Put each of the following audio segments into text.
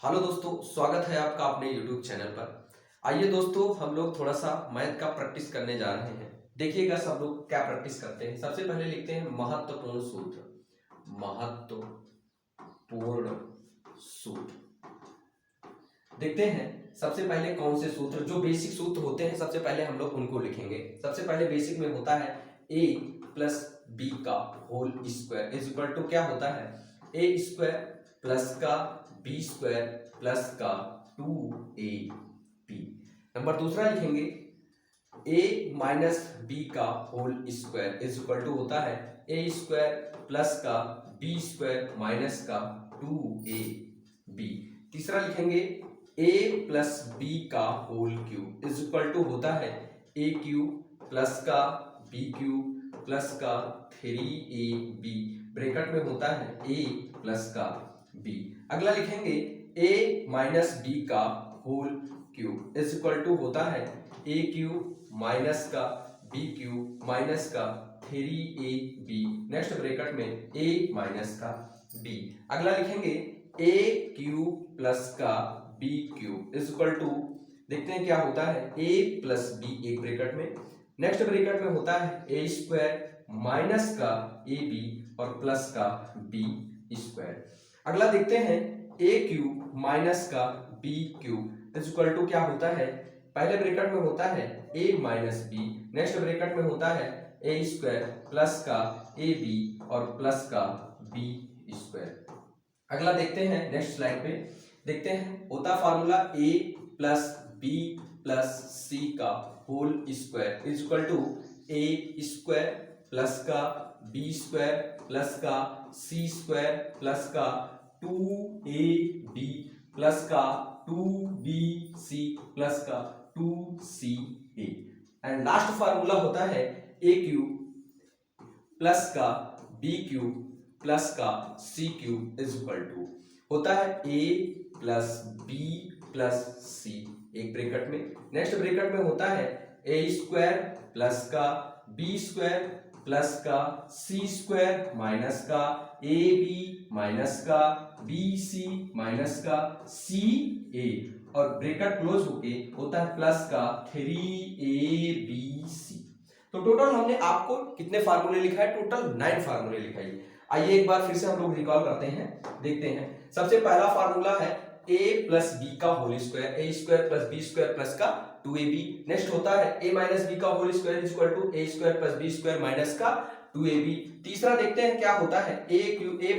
Hello दोस्तों, स्वागत है आपका अपने YouTube चैनल पर। आइए दोस्तों, हम लोग थोड़ा सा मैथ का प्रैक्टिस करने जा रहे हैं। देखिएगा सब लोग क्या प्रैक्टिस करते हैं। सबसे पहले लिखते हैं महत्वपूर्ण सूत्र। महत्वपूर्ण सूत्र देखते हैं सबसे पहले कौन से सूत्र, जो बेसिक सूत्र होते हैं सबसे पहले हम लोग उनको लिखेंगे। सबसे पहले बेसिक में होता है a प्लस बी का whole square is equal to क्या होता है, ए स्क्वायर प्लस का बी स्क्वायर प्लस का 2ab। नंबर दूसरा लिखेंगे a माइनस बी का whole square is equal to होता है ए स्क्वायर प्लस का बी स्क्वायर माइनस का 2ab। तीसरा लिखेंगे a प्लस बी का whole cube is equal to होता है ए क्यूब प्लस का बी क्यूब प्लस का 3ab। ब्रैकेट में होता है a प्लस का b। अगला लिखेंगे a माइनस बी का whole cube is equal to होता है ए क्यूब माइनस का बी क्यूब माइनस का 3ab। नेक्स्ट ब्रैकेट में a माइनस का b। अगला लिखेंगे a क्यूब प्लस का b cube is equal to, देखते हैं क्या होता है, a प्लस b एक ब्रैकेट में, नेक्स्ट ब्रैकेट में होता है ए स्क्वायर माइनस का ab और प्लस का b स्क्वायर। अगला देखते हैं ए क्यूब माइनस का b cube is equal to क्या होता है, पहले ब्रैकेट में होता है a minus b, next bracket में होता है ए स्क्वायर प्लस का ab और प्लस का b स्क्वायर। अगला देखते हैं नेक्स्ट स्लाइड पे, देखते हैं होता formula a plus b plus c का whole square is equal to a square plus का बी स्क्वायर प्लस का सी स्क्वायर प्लस का 2ab प्लस का 2bc प्लस का 2ca। एंड लास्ट फार्मूला होता है ए क्यूब प्लस का बी क्यूब प्लस का सी क्यूब इज इक्वल टू होता है ए प्लस बी प्लस सी एक ब्रैकेट में, नेक्स्ट ब्रैकेट में होता है ए स्क्वायर प्लस का बी स्क्वायर प्लस का सी स्क्वायर माइनस का ए बी माइनस का बी सी माइनस का सी ए और ब्रैकेट क्लोज होके होता है प्लस का 3abc। तो टोटल हमने आपको कितने फार्मूले लिखा है, टोटल 9 फार्मूले लिखाई। आइए एक बार फिर से हम लोग रिकॉल करते हैं, देखते हैं। सबसे पहला फार्मूला है a प्लस बी का whole square, a square plus b square plus का 2ab। नेक्स्ट होता है a माइनस बी का whole square is equal to a square plus b square minus का 2ab। तीसरा देखते हैं क्या होता है, a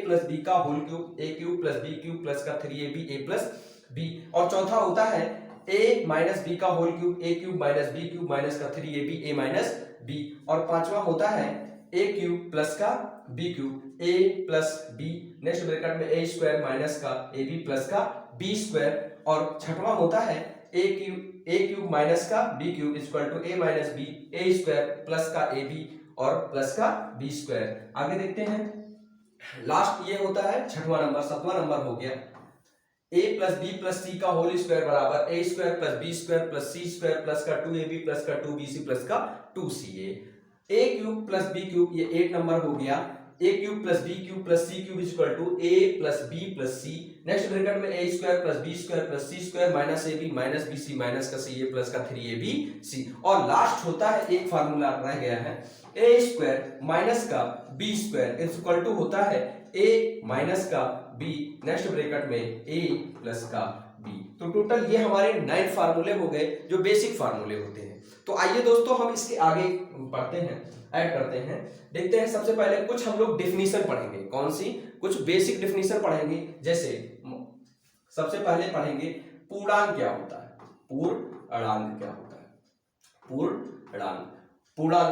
प्लस बी का whole cube, a cube plus b cube plus का 3ab a प्लस b। और चौथा होता है a माइनस बी का whole cube, a cube minus b cube minus का 3ab a माइनस b। और पांचवा होता है ए क्यूब प्लस का B cube, a plus b, next bracket में ए स्क्वायर माइनस का ए बी प्लस का बी स्क्वायर। और छठवां होता है ए क्यूब माइनस का B cube is equal to a minus b, a square plus का ए बी और प्लस का बी स्क्वायर। आगे देखते हैं, लास्ट ये होता है छठवां नंबर, सातवां नंबर हो गया a plus b plus c का होल स्क्वायर बराबर a square plus b square plus c square plus का 2ab प्लस का 2bc प्लस का 2ca। A cube plus b cube ये 8 नंबर हो गया, a cube plus b cube plus c cube is equal to a plus b plus c, next bracket में a square plus b square plus c square minus a b minus B C minus का सी ए plus का 3abc। और last होता है एक formula रह गया है ए स्क्वायर माइनस का B square is equal to होता है ए माइनस का बी, नेक्स्ट ब्रैकेट में ए प्लस का बी। तो टोटल ये हमारे 9 फार्मूले हो गए जो बेसिक फार्मूले होते हैं। तो आइए दोस्तों हम इसके आगे पढ़ते हैं, ऐड करते हैं, देखते हैं। सबसे पहले कुछ हम लोग डेफिनेशन पढ़ेंगे, कौन सी, कुछ बेसिक डेफिनेशन पढ़ेंगे। जैसे सबसे पहले पढ़ेंगे पूर्णांक क्या होता है, पूर्णांक क्या होता है, पूर्णांक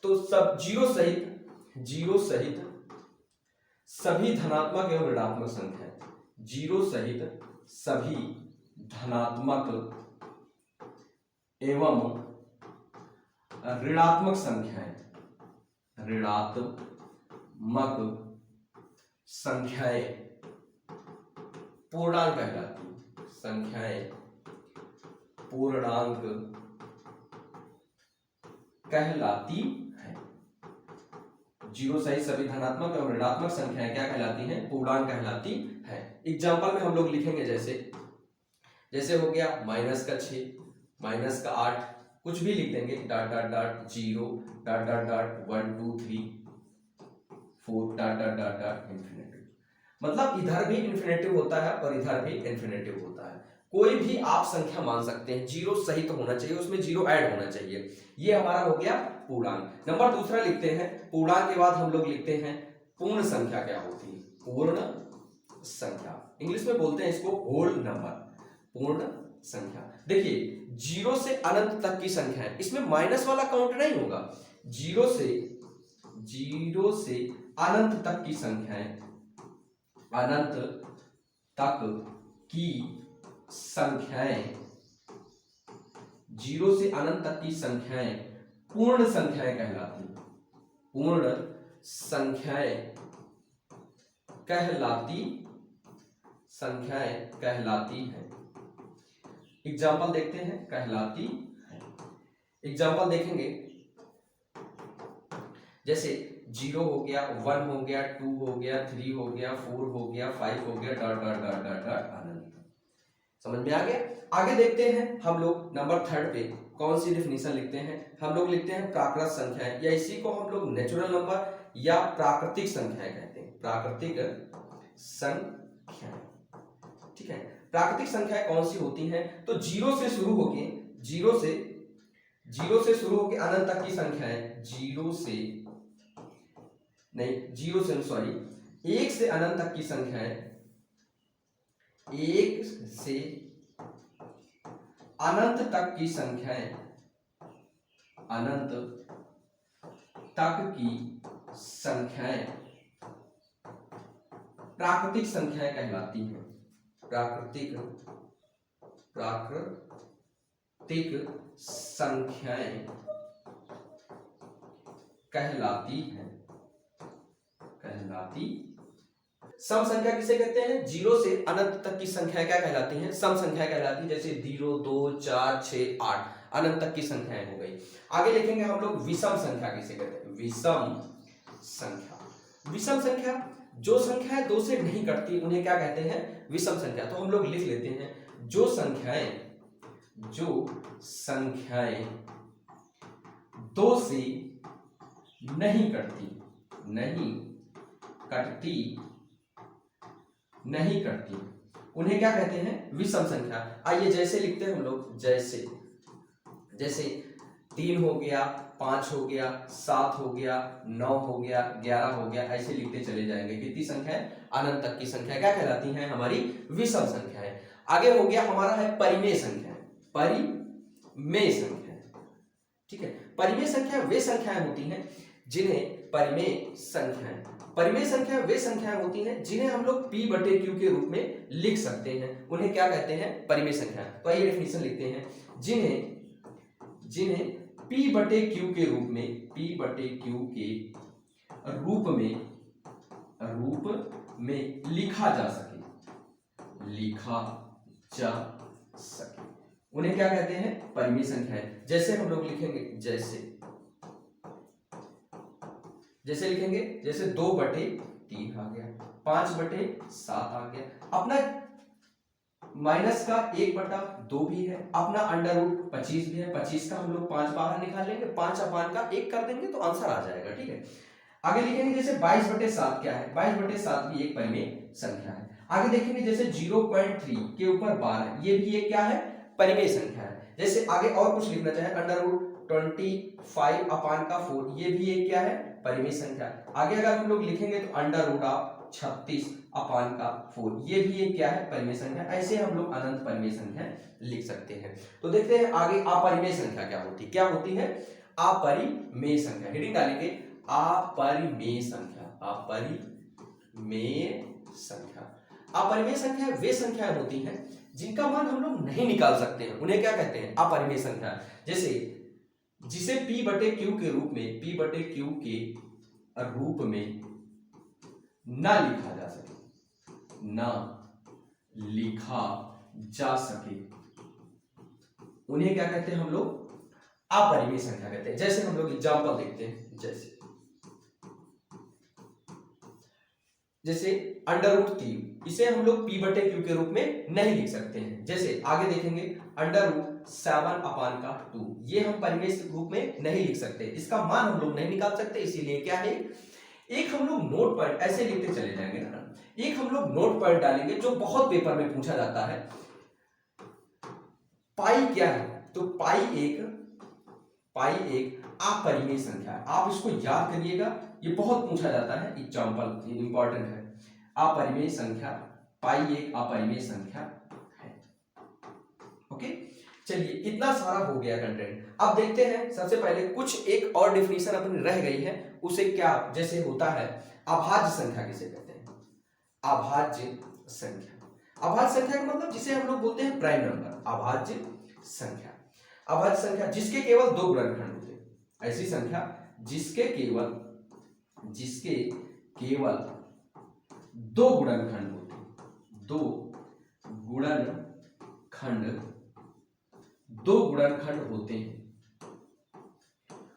तो सब जीरो सहित सभी धनात्मक एवं ऋणात्मक संख्या, जीरो सहित सभी धनात्मक एवं ऋणात्मक संख्याएं, पूर्णांक कहलाती, संख्याएं पूर्णांक कहलाती है। जीरो सहित सभी धनात्मक एवं ऋणात्मक संख्याएं क्या कहलाती हैं, पूर्णांक कहलाती है। एग्जाम्पल में हम लोग लिखेंगे जैसे हो गया -6, -8, कुछ भी लिख देंगे, dot dot dot 0, dot dot dot 1 2 3 4, dot dot dot dot infinitive. मतलब इधर भी इन्फिनेटिव होता है और इधर भी इन्फिनेटिव होता है। कोई भी आप संख्या मान सकते हैं, जीरो सहित होना चाहिए, उसमें जीरो ऐड होना चाहिए। ये हमारा हो गया पूर्णांक। नंबर दूसरा लिखते हैं, पूर्णांक के बाद हम लोग लिखते हैं पूर्ण संख्या क्या होती है। पूर्ण संख्या, इंग्लिश में बोलते हैं इसको होल नंबर, पूर्ण संख्या। देखिए जीरो से अनंत तक की संख्या है, इसमें माइनस वाला काउंट नहीं होगा। जीरो से अनंत तक की संख्याएं, अनंत तक की संख्याएं, जीरो से अनंत तक की संख्याएं पूर्ण संख्याएं कहलाती हैं। पूर्ण संख्याएं कहलाती हैं। एग्जाम्पल देखते हैं, कहलाती है। एग्जाम्पल देखेंगे, जैसे 0 हो गया, 1 हो गया, 2 हो गया, 3 हो गया, 4 हो गया, 5 हो गया, dot dot dot dot dot अनंत। समझ में आ गया। आगे देखते हैं हम लोग नंबर 3 पे कौन सी डेफिनेशन लिखते हैं। हम लोग लिखते हैं प्राकृत संख्याएं, या इसी को हम लोग नेचुरल नंबर या प्राकृतिक संख्याएं कहते हैं। प्राकृतिक संख्याएं, ठीक है। प्राकृतिक संख्याएं कौन सी होती हैं? तो जीरो से शुरू होके अनंत तक की संख्याएं, एक से अनंत तक की संख्याएं, एक से अनंत तक की संख्याएं, अनंत तक की संख्याएं प्राकृतिक संख्याएं कहलाती हैं। प्राकृतिक संख्याएं कहलाती हैं। सम संख्या किसे कहते हैं? जीरो से अनंत तक की संख्याएं क्या कहलाती हैं? सम संख्या कहलाती है। जैसे 0 2 4 6 8 अनंत तक की संख्याएं हो गई। आगे लिखेंगे हम लोग विषम संख्या किसे कहते हैं? विषम संख्या जो संख्याएं 2 से नहीं कटती उन्हें क्या कहते हैं? विषम संख्या। तो हम लोग लिख लेते हैं, जो संख्याएं 2 से नहीं कटती, उन्हें क्या कहते हैं? विषम संख्या। आइए जैसे लिखते हैं हम लोग, जैसे 3 हो गया, 5 हो गया, 7 हो गया, 9 हो गया, 11 हो गया, ऐसे लिखते चले जाएंगे। कितनी संख्याएं? अनंत तक की संख्या क्या कहलाती हैं? हमारी विषम संख्याएं। आगे हो गया हमारा है परिमेय संख्याएं। ठीक है। परिमेय संख्या वे संख्याएं होती हैं जिन्हें परिमेय संख्या वे संख्याएं होती हैं जिन्हें हम लोग p/q के रूप में लिख सकते हैं। उन्हें क्या कहते हैं? परिमेय संख्या। तो आइए डेफिनेशन लिखते हैं, जिन्हें p/q के रूप में लिखा जा सके उन्हें क्या कहते हैं? परिमेय संख्याएं। जैसे हम लोग लिखेंगे, जैसे लिखेंगे, जैसे 2/3 आ गया, 5/7 आ गया। अपना माइनस का 1/2 भी है, अपना √25 भी है। 25 का हम लोग 5 बाहर निकाल लेंगे, 5/1 कर देंगे तो आंसर आ जाएगा। ठीक है। आगे लिखेंगे जैसे 22/7 क्या है? 22/7 भी एक परिमेय संख्या है। आगे देखेंगे जैसे 0.3 के ऊपर 12, ये भी एक क्या है? परिमेय संख्या है। जैसे आगे और कुछ लिखना चाहे, √25/4, ये भी एक क्या है? परिमेय संख्या। आगे अगर हम लोग लिखेंगे तो √36/4, ये भी एक क्या है? परिमेय संख्या। ऐसे हम लोग अनंत परिमेय संख्या लिख सकते हैं। तो देखते हैं आगे अपरिमेय संख्या क्या होती है? अपरिमेय संख्या। हेडिंग डालेंगे अपरिमेय संख्या वे संख्याएं होती हैं जिनका मान हम लोग नहीं निकाल सकते हैं, उन्हें क्या कहते हैं? अपरिमेय संख्या। जैसे जिसे p/q के रूप में न लिखा जा सके उन्हें क्या कहते हैं? हम लोग अपरिमेय संख्या कहते हैं। जैसे हम लोग एग्जांपल देखते हैं, जैसे जैसे √3 इसे हम लोग p/q के रूप में नहीं लिख सकते हैं। जैसे आगे देखेंगे √7/2 ये हम परिमेय के रूप में नहीं लिख सकते, इसका मान हम लोग नहीं निकाल सकते, इसीलिए क्या है एक हम लोग नोट पॉइंट ऐसे लिखते चले जाएंगे ना, एक हम लोग नोट पॉइंट डालेंगे जो बहुत पेपर में पूछा जाता है। पाई क्या है? तो पाई एक अपरिमेय संख्या है। आप इसको याद करिएगा, ये बहुत पूछा जाता है, एग्जांपल इंपॉर्टेंट है। अपरिमेय संख्या, पाई एक अपरिमेय संख्या है। ओके, चलिए इतना सारा हो गया कंटेंट। अब देखते हैं सबसे पहले कुछ एक और डेफिनेशन अपनी रह गई है, उसे क्या जैसे होता है अभाज्य संख्या किसे कहते हैं? अभाज्य संख्या। अभाज्य संख्या का मतलब जिसे हम लोग बोलते हैं प्राइम नंबर। अभाज्य संख्या, अभाज्य संख्या जिसके केवल दो गुणनखंड होते हैं, ऐसी संख्या जिसके केवल दो गुणनखंड होते हैं, दो गुणनखंड होते हैं,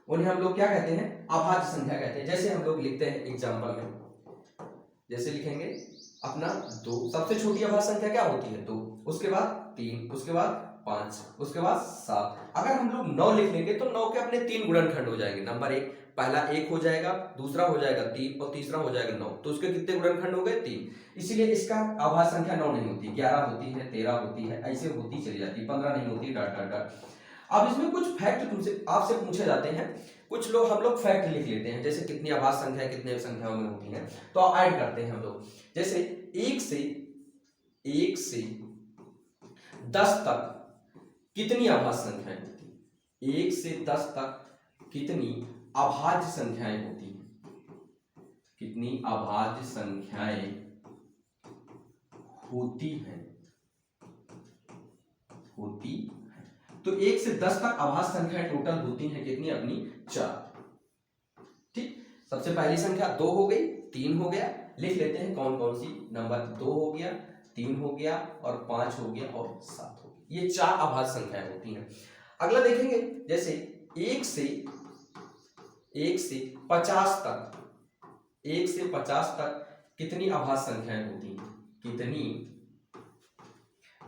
उन्हें हम लोग क्या कहते हैं? अभाज्य संख्या कहते हैं। जैसे हम लोग लिखते हैं एग्जांपल में, जैसे लिखेंगे अपना 2, सबसे छोटी अभाज्य संख्या क्या होती है? 2, उसके बाद 3, उसके बाद 5, उसके बाद 7। अगर हम लोग 9 लिख लेंगे तो 9 के अपने 3 गुणनखंड हो जाएंगे। नंबर 1, पहला 1 हो जाएगा, दूसरा हो जाएगा 3 और तीसरा हो जाएगा 9। तो उसके कितने गुणनखंड हो गए? 3। इसीलिए इसका अभाज्य संख्या 9 नहीं होती, 11 होती है, 13 होती है, ऐसे होती चली जाती है, 15 नहीं होती, डॉट डॉट डॉट। अब इसमें कुछ फैक्ट तुमसे आपसे पूछे जाते हैं, कुछ लोग हम लोग फैक्ट लिख लेते हैं, जैसे कितनी अभाज्य संख्या कितने संख्याओं में होती है, तो ऐड करते हैं हम लोग। जैसे 1 से 10 तक कितनी अभाज्य संख्याएं होती हैं? 1 से 10 तक कितनी अभाज्य संख्याएं होती हैं? कितनी अभाज्य संख्याएं होती हैं? तो 1 से 10 तक अभाज्य संख्याएं टोटल होती हैं कितनी? अपनी 4। ठीक, सबसे पहली संख्या 2 हो गई, 3 हो गया, लिख लेते हैं कौन कौन सी। नंबर 2 हो गया, 3 हो गया और 5 हो गया और 7 हो गया। ये 4 अभाज्य संख्याएं होती हैं। अगला देखेंगे, जैसे 1 से 50 तक, 1 से 50 तक कितनी अभाज्य संख्याएं होती हैं? कितनी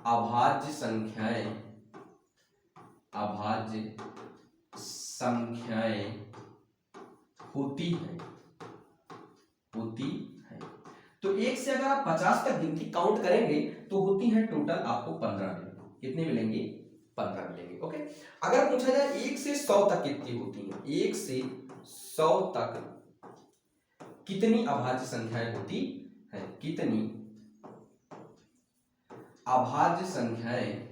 अभाज्य संख्याएं होती हैं? तो 1 से अगर आप 50 तक गिनती काउंट करेंगे तो होती हैं टोटल आपको 15 मिलेंगे। कितने मिलेंगे? 15 मिलेंगे। ओके, अगर पूछा जाए 1 से 100 तक कितनी होती हैं? 1 से 100 तक कितनी अभाज्य संख्याएं होती हैं? कितनी अभाज्य संख्याएं?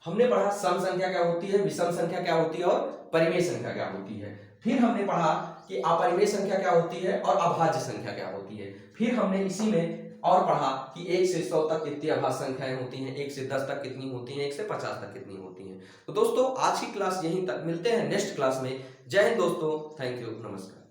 हमने पढ़ा सम संख्या क्या होती है, विषम संख्या क्या होती है और परिमेय संख्या क्या होती है। फिर हमने पढ़ा कि अपरिमेय संख्या क्या होती है और अभाज्य संख्या क्या होती है। फिर हमने इसी में और पढ़ा कि 1 से 100 तक कितनी अभाज्य संख्याएं होती हैं, 1 से 10 तक कितनी होती हैं, 1 से 50 तक कितनी होती हैं। तो दोस्तों आज की क्लास यहीं तक, मिलते हैं नेक्स्ट क्लास में। जय हिंद दोस्तों, थैंक यू, नमस्कार।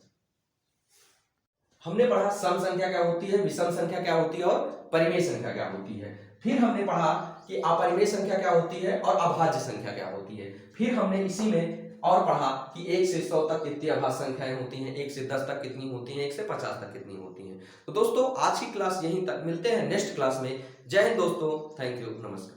हमने पढ़ा सम संख्या क्या होती है, विषम संख्या क्या होती है और परिमेय संख्या क्या होती है। फिर हमने पढ़ा कि अपरिमेय संख्या क्या होती है और अभाज्य संख्या क्या होती है। फिर हमने इसी में और पढ़ा कि 1 से 100 तक कितनी अभाज्य संख्याएं होती हैं, 1 से 10 तक कितनी होती हैं, 1 से 50 तक कितनी होती हैं। तो दोस्तों आज की क्लास यहीं तक, मिलते हैं नेक्स्ट क्लास में। जय हिंद दोस्तों, थैंक यू, नमस्कार।